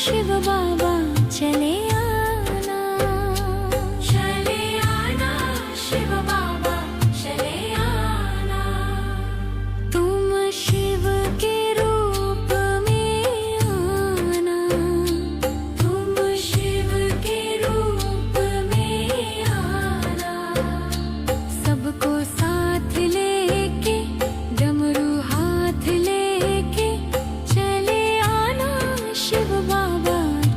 शिव बाबा चले आना, चले आना शिव बाबा चले आना। तुम शिव के रूप में आना, तुम शिव के रूप में आना। सबको साथ लेके डमरू हाथ लेके चले आना शिव बाबा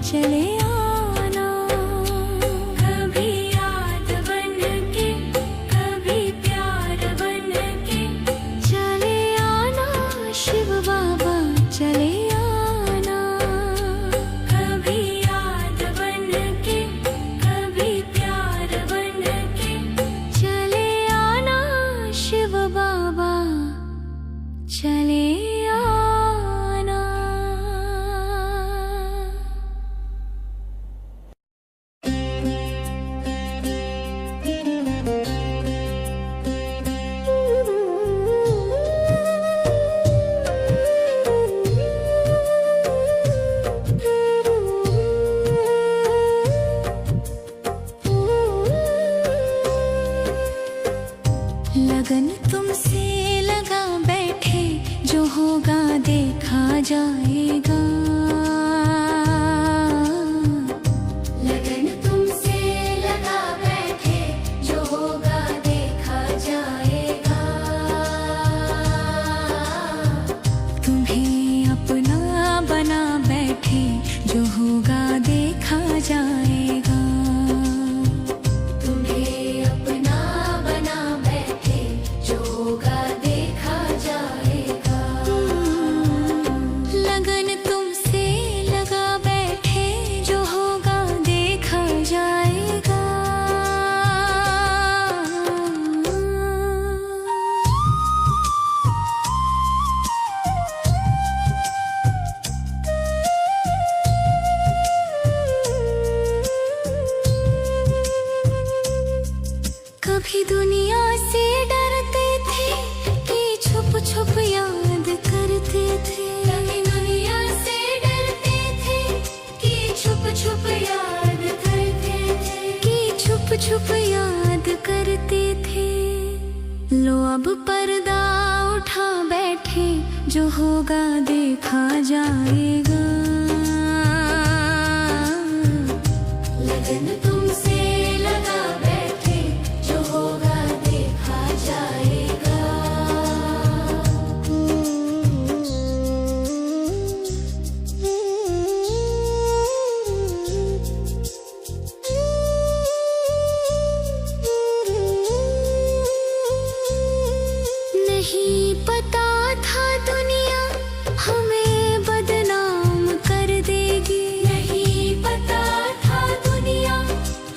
चले आना। कभी याद बन के कभी प्यार बन के चले आना शिव बाबा चले आना। कभी याद बन के कभी प्यार बन के चले आना शिव बाबा चले आना। लगन तुमसे लगा बैठे, जो होगा देखा जाएगा। लगन तुमसे लगा बैठे, जो होगा देखा जाएगा। तुम्हें अपना बना बैठे, जो होगा देखा जाएगा। तुम्हें अपना बना बैठे, जो होगा देखा जाएगा। लगन तुमसे लगा बैठे, जो होगा देखा जाएगा। कभी दुनिया से डरते थे कि छुप छुप याद करते थे। कभी दुनिया से डरते थे कि छुप छुप याद करते थे, कि छुप छुप याद करते थे। लो अब पर्दा उठा बैठे, जो होगा देखा जाएगा। लगन तुमसे लगा बैठे, जो होगा देखा जाएगा। नहीं पता था दुनिया हमें बदनाम कर देगी। नहीं पता था दुनिया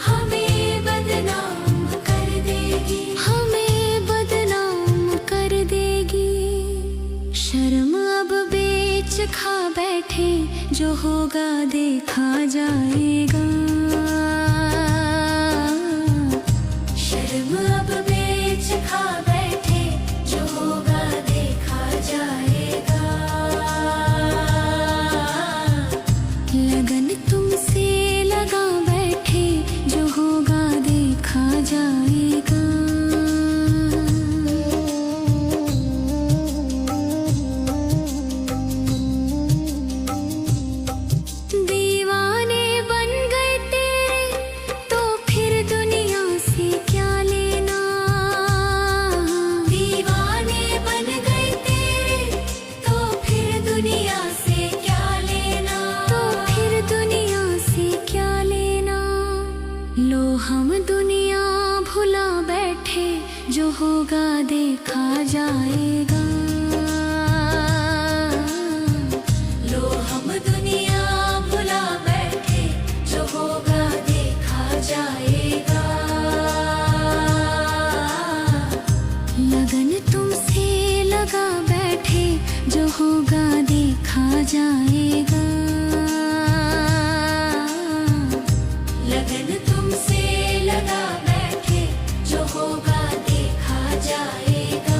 हमें बदनाम कर देगी, हमें बदनाम कर देगी। शर्म अब बेच खा बैठे, जो होगा देखा जाएगा। शर्म अब बेच खा बैठे, जो होगा देखा जाएगा। लगन तुमसे लगा बैठे, जो होगा देखा जाएगा। दीवाने बन गए तेरे, तो फिर दुनिया से क्या लेना। दीवाने बन गए तेरे, तो फिर दुनिया से क्या लेना। तो फिर दुनिया से क्या लेना। लो हम दुनिया भुला बैठे, जो होगा देखा जाएगा। लो हम दुनिया भुला बैठे, जो होगा देखा जाएगा। लगन तुमसे लगा बैठे, जो होगा देखा जाएगा। लगन तुमसे लगा बैठे, जो होगा देखा जाएगा।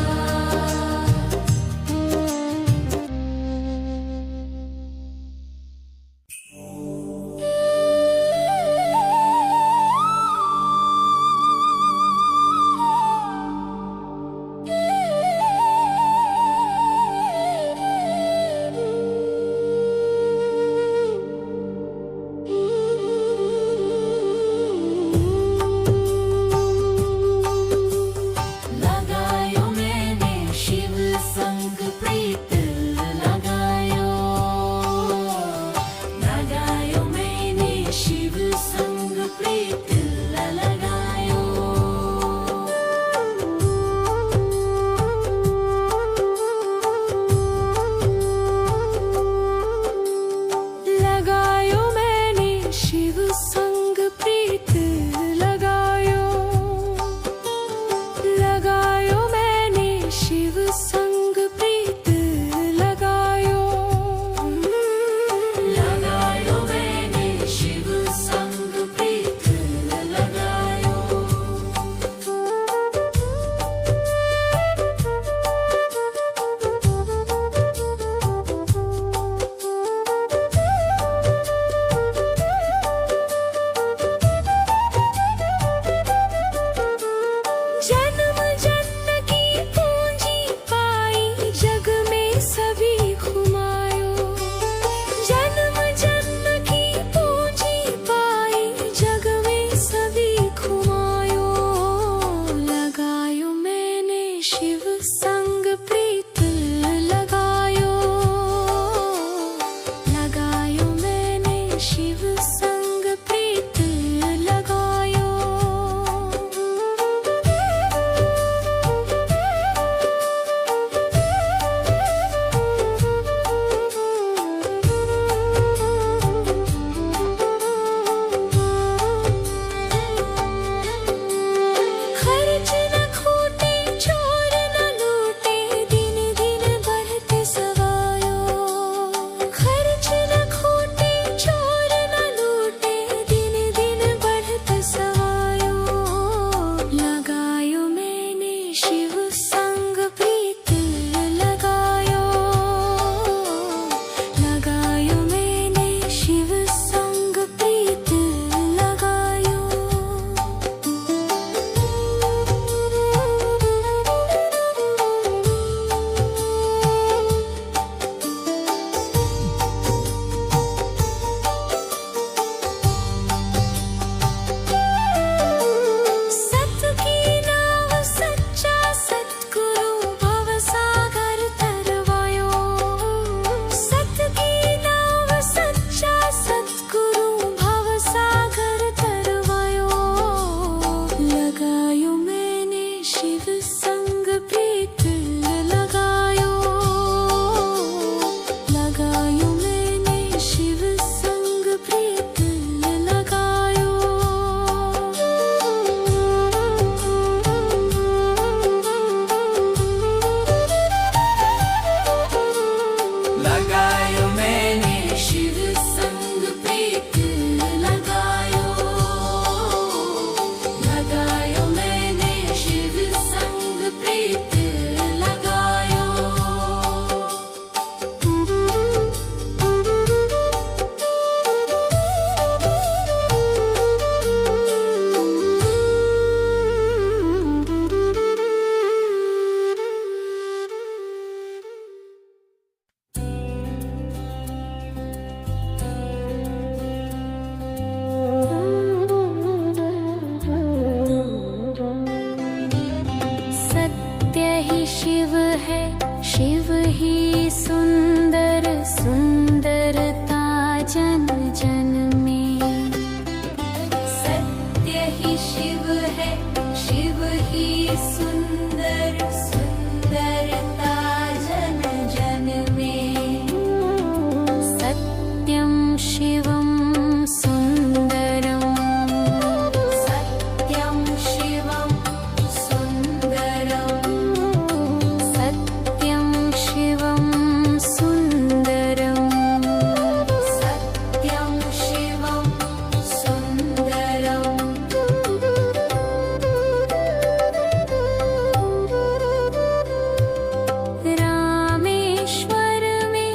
जन जन में। सत्य ही शिव है, शिव ही सुंदर, सुंदरता जन जन में। सत्यं शिवं सुंदरं, सत्यं शिवं सुंदरं, सत्यं शिवं सुंदरं, सत्यं शिवं सुंदरं। रामेश्वर में,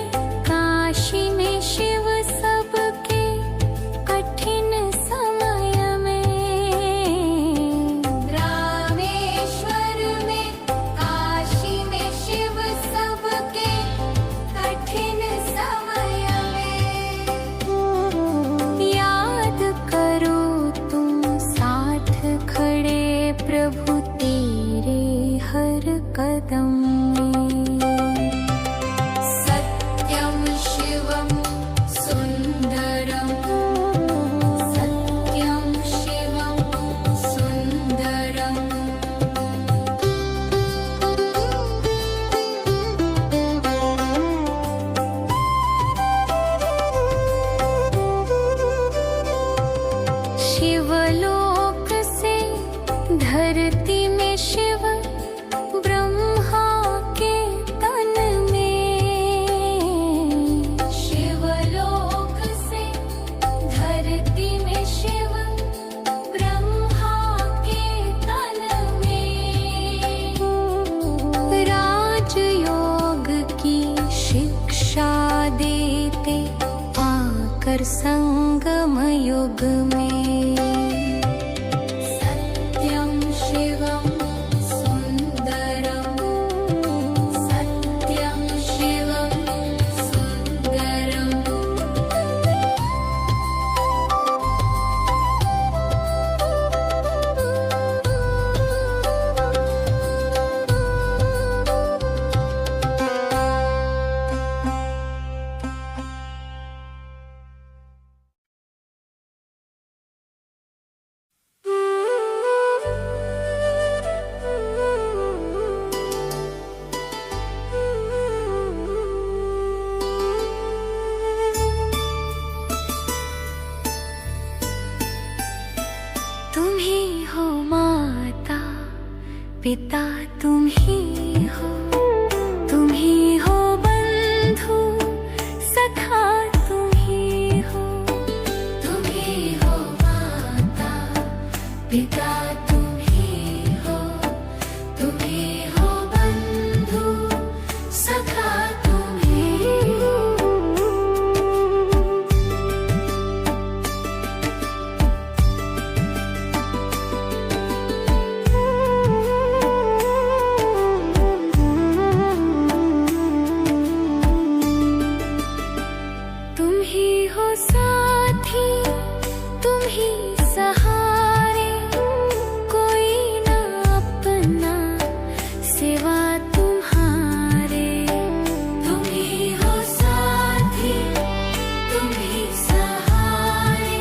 काशी में शिव सबके कठिन समय में। रामेश्वर में, काशी में शिव सबके कठिन समय में। याद करो तुम साथ खड़े प्रभु तेरे हर कदम में। सत्यं शिवं सुंदरं, सत्यं शिवं सुंदरं। शिवलोक से धरती में शिव, ब्रह्मा के तन में। शिवलोक से धरती में शिव, ब्रह्मा के तन में। राजयोग की शिक्षा देते आकर संगम युग में। सत्यं शिवं सुंदरं, सत्यं शिवं सुंदरं। तुम ही हो माता पिता, तुम ही हो, तुम ही हो बंधु सखा, तुम ही हो। तुम ही हो माता पिता, तुम ही हो, तुम ही हो बंधु सखा, तुम ही हो। तुम ही हो साथी, तुम ही सहारे, कोई ना अपना सिवा तुम्हारे। तुम ही हो साथी, तुम ही सहारे,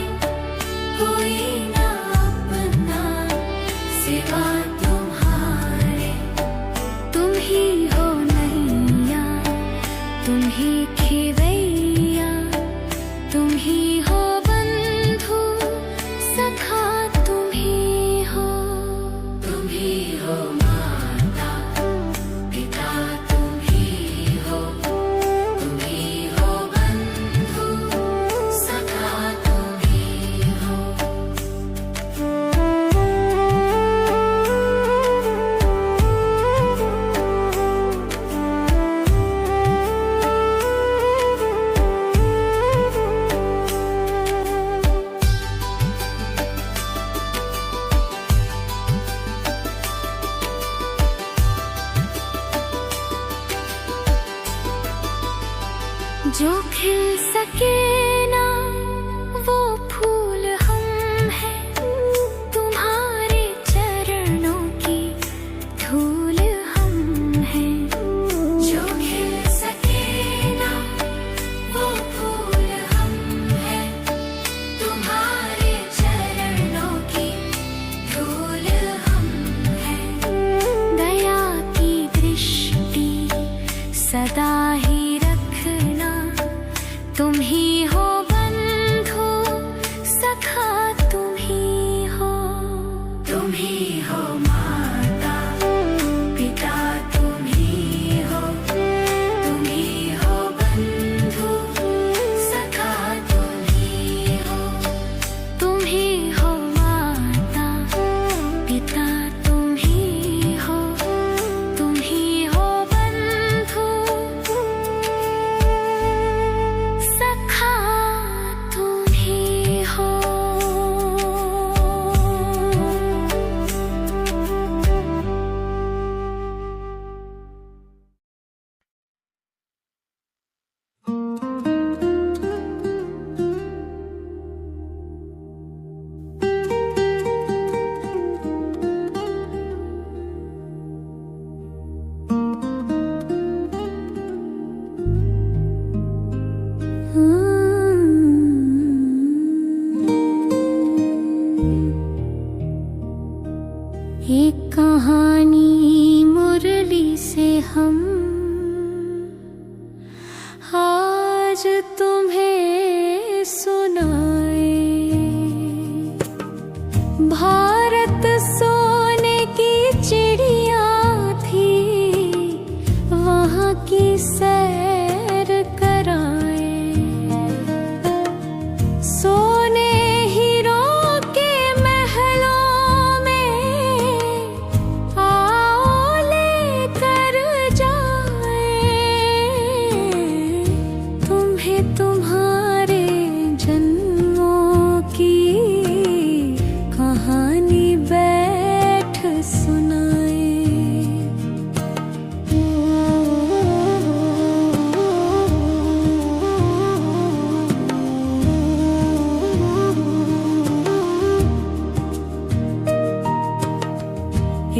कोई ना अपना सिवा तुम्हारे। तुम ही हो नैया, तुम ही खेवैया, तुम ही हो बंधु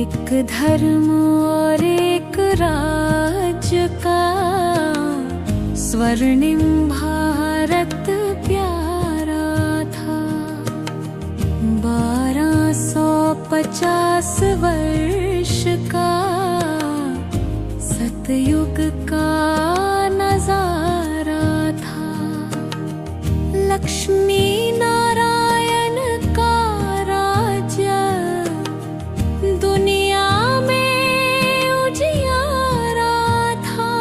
एक धर्म और एक राज्य का स्वर्णिम भारत प्यारा था। 1250 वर्ष का सतयुग का नजारा था। लक्ष्मी नारायण का राज्य दुनिया में उजियारा था।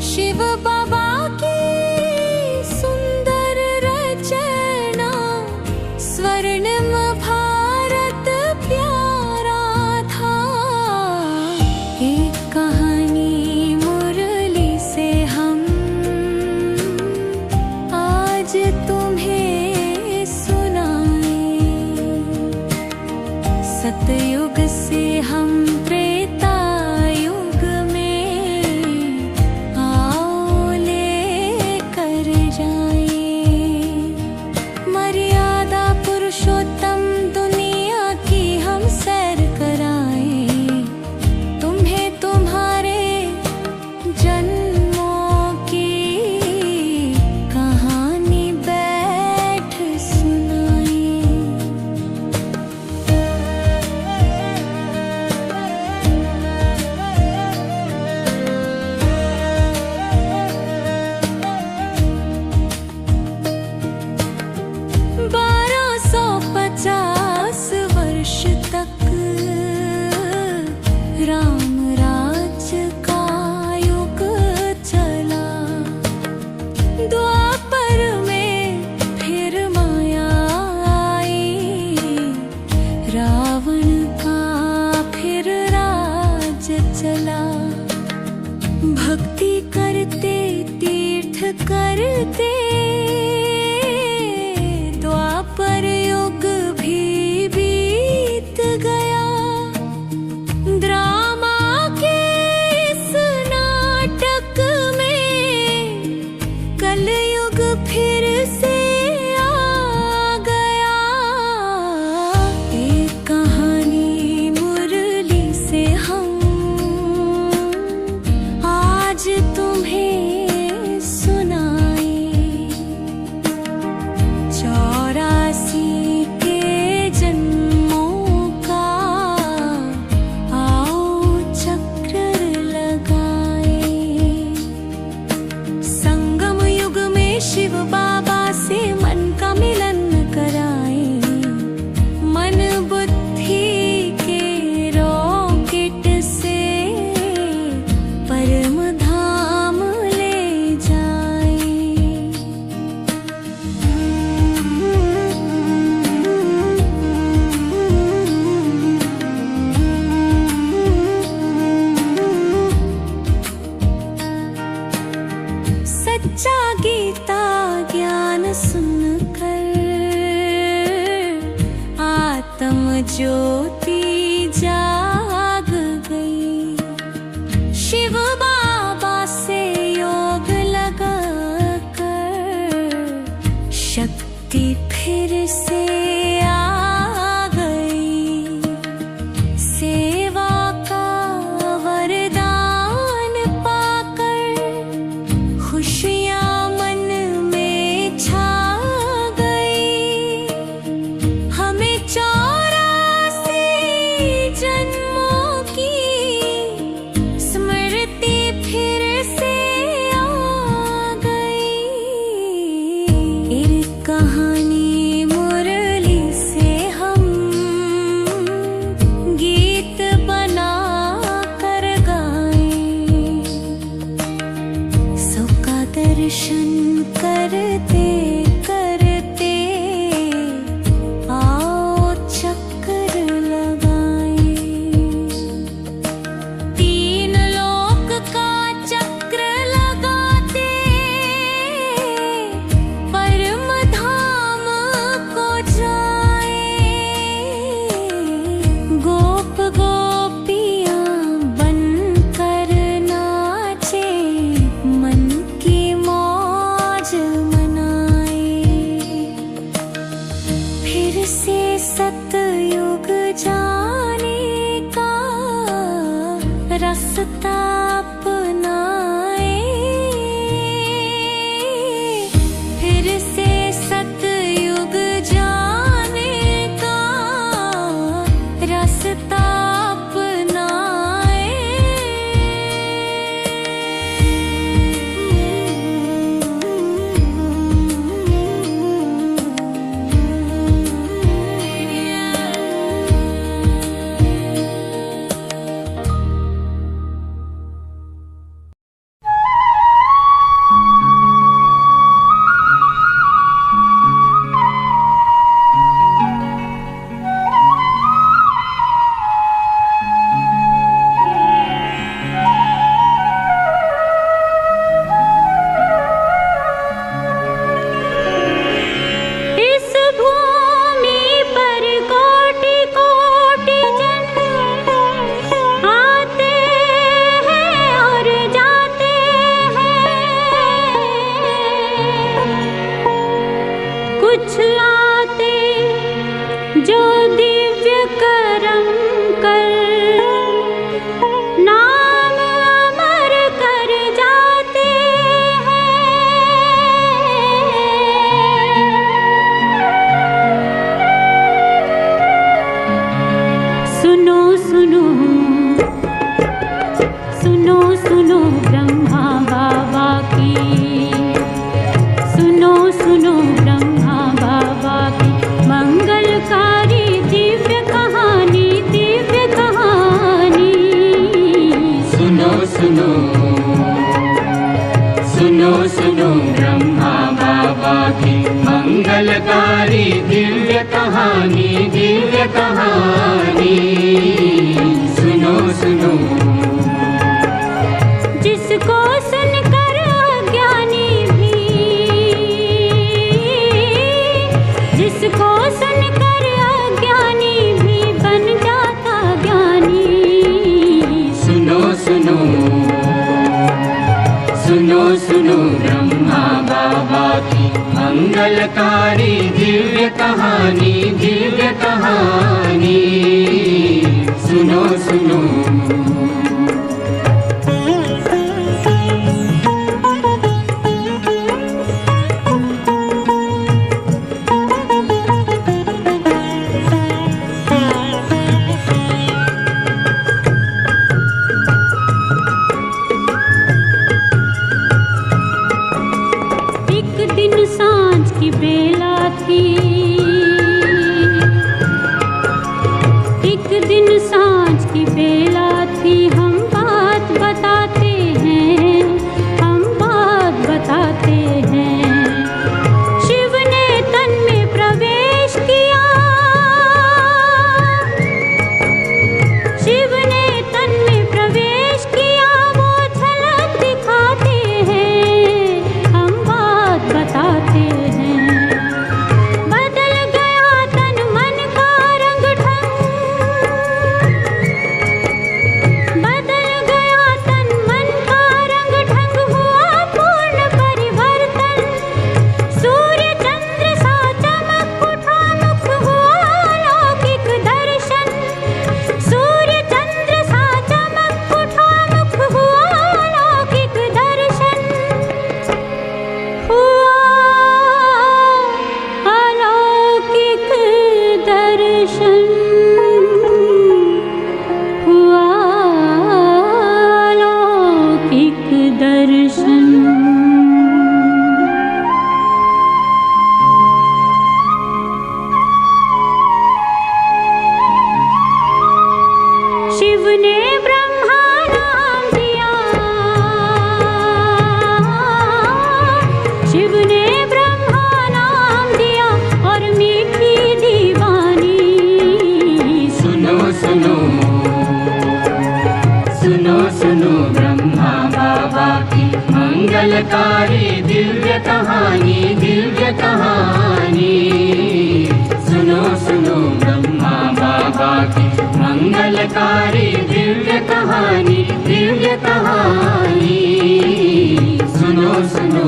शिव बाबा की सुंदर रचना स्वर्णिम भारत प्यारा था। एक कहानी मुरली से हम आज तुम्हें सुनाए। सतयुग से हम त्रेता युग में आओ लेकर जाए। मर्यादा पुरुषोत्तम दुनिया की हम सैर कराए। तुम्हें तुम्हारे जन्मों की कहानी बैठ सुनाए। 1250 वर्ष तक राम राज्य का युग चला। द्वापर में फिर माया आई। रावण का फिर राज चला। भक्ति करते तीर्थ करते द्वापर युग भी बीत गया। ड्रामा के इस नाटक में कलयुग फिर से आ गया। एक कहानी मुरली से हम आज तुम्हें सुनाए। 84 के जन्मों का आओ चक्र लगाए। संगम युग में शिव बाबा से मन का मिलन कराए। मन बुद्धि के रॉकेट से परम धाम ले जाए। सच्चा गीता ज्ञान सुनकर आत्म ज्योति जाग गई। शिव बाबा से योग लगा कर शक्ति फिर से आ गई। सेवा का वरदान पाकर खुशियाँ मन में छा गई। हमें 84 जन्मों की स्मृति फिर से आ गई। एक कहानी मुरली से हम गीत बना कर गाए। सबका दर्शन करते करते आओ चक्र लगाए। 3 लोक का चक्र लगाते परम धाम को जाए। गोप गोपियाँ बनकर नाचे। मन की मौज मनाए। फिर से सतयुग जाने रास्ता अपनाए, फिर से सतयुग जाने का रास्ता जो दिव्य करम कर नाम अमर कर जाते हैं। सुनो सुनो सुनो सुनो ब्रह्मा बाबा की, सुनो सुनो ब्रह्मा बाबा की मंगलकारी दिव्य कहानी, दिव्य कहानी। सुनो सुनो सुनो सुनो ब्रह्मा बाबा की मंगलकारी दिव्य कहानी, दिव्य कहानी। सुनो सुनो जिसको सुनकर अज्ञानी भी, जिसको सुनकर अज्ञानी भी बन जाता ज्ञानी। सुनो सुनो सुनो सुनो ब्रह्मा बाबा की मंगलकारी दिव्य कहानी, दिव्य कहानी। सुनो सुनो सांझ की बेला थी, एक दिन सांझ की बेला थी। हम बात बताते हैं, हम बात बताते हैं। शिव ने तन में प्रवेश किया, शिव ने तन में प्रवेश किया। वो झलक दिखाते हैं, हम बात बताते हैं। बदल गया तन मन का रंग ढंग, बदल गया तन मन का रंग ढंग। हुआ पूर्ण परिवर्तन, सूर्य चंद्र सा चमक उठा मुख। हुआ अलौकिक दर्शन, सूर्य चंद्र सा चमक उठा मुख। हुआ अलौकिक दर्शन, हुआ अलौकिक दर्शन, हुआ अलौकिक दर्शन। शिव ने ब्रह्मा नाम दिया, शिव ने ब्रह्मा नाम दिया और मीठी दीवानी। सुनो सुनो सुनो सुनो ब्रह्मा बाबा की मंगलकारी दिव्य कहानी, दिव्य कहानी। सुनो सुनो ब्रह्मा बाबा की मंगलकारी दिव्य कहानी, दिव्य कहानी। सुनो सुनो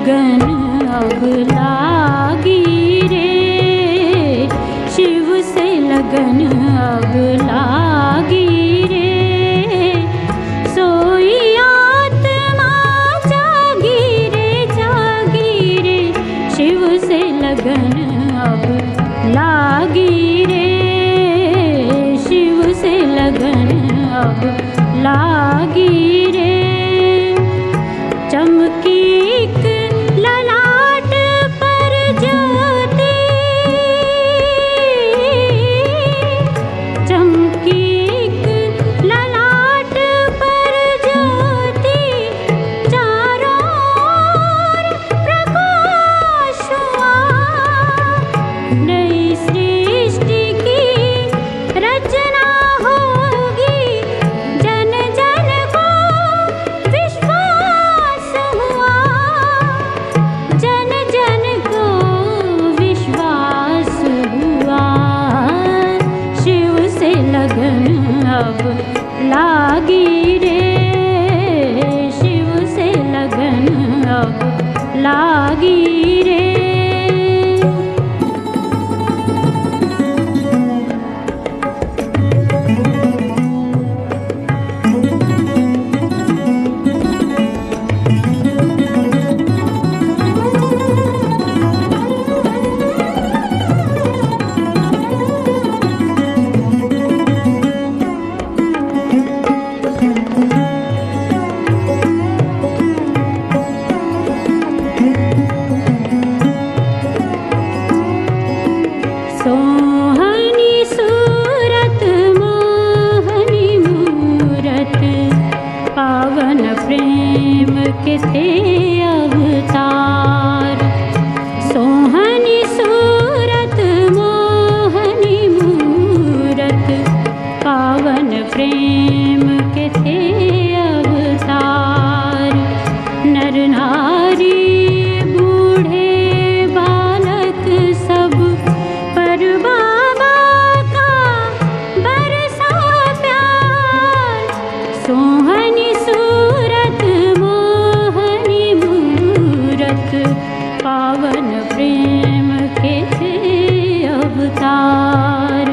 लगन अब लागी रे, शिव से लगन अब लागी रे, सोई आत्मा जागी रे शिव से लगन अब लागी रे, शिव से लगन अब लागी रे। चमकी एक ललाट पर ज्योति, चमकी एक ललाट पर ज्योति, चारों ओर प्रकाश हुआ, नई सृष्टि की रचना होगी, जन जन को विश्वास हुआ, जन जन को विश्वास हुआ, शिव से लगन अब लागी रे, शिव से लगन अब लागी रे। सोहनी सूरत मोहनी मूरत, पावन प्रेम के थे अवतार, सोहनी सूरत मोहनी मूरत, पावन प्रेम के थे अवतार, नर नारी बूढ़े बालक सब पर बाबा का बरसा प्यार, सोहनी सूरत मोहनी मूरत, पावन प्रेम के थे अवतार,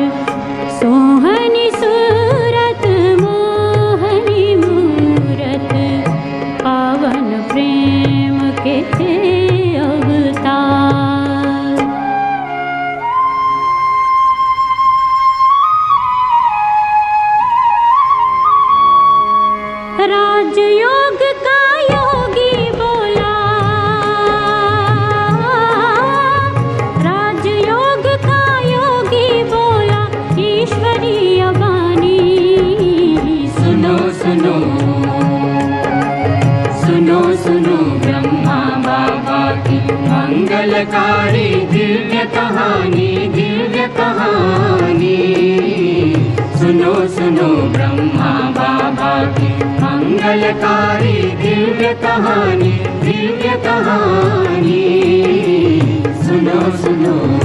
सोहनी सूरत मोहनी मूरत, पावन प्रेम के थे अवतार। राजयोग का योगी बोला, राजयोग का योगी बोला, ईश्वरीय वाणी सुनो सुनो सुनो सुनो, ब्रह्मा बाबा की मंगलकारी दिव्य कहानी, दिव्य कहानी, सुनो सुनो ब्रह्मा बाबा की मंगलकारी दिव्य कहानी, दिव्य कहानी, सुनो सुनो।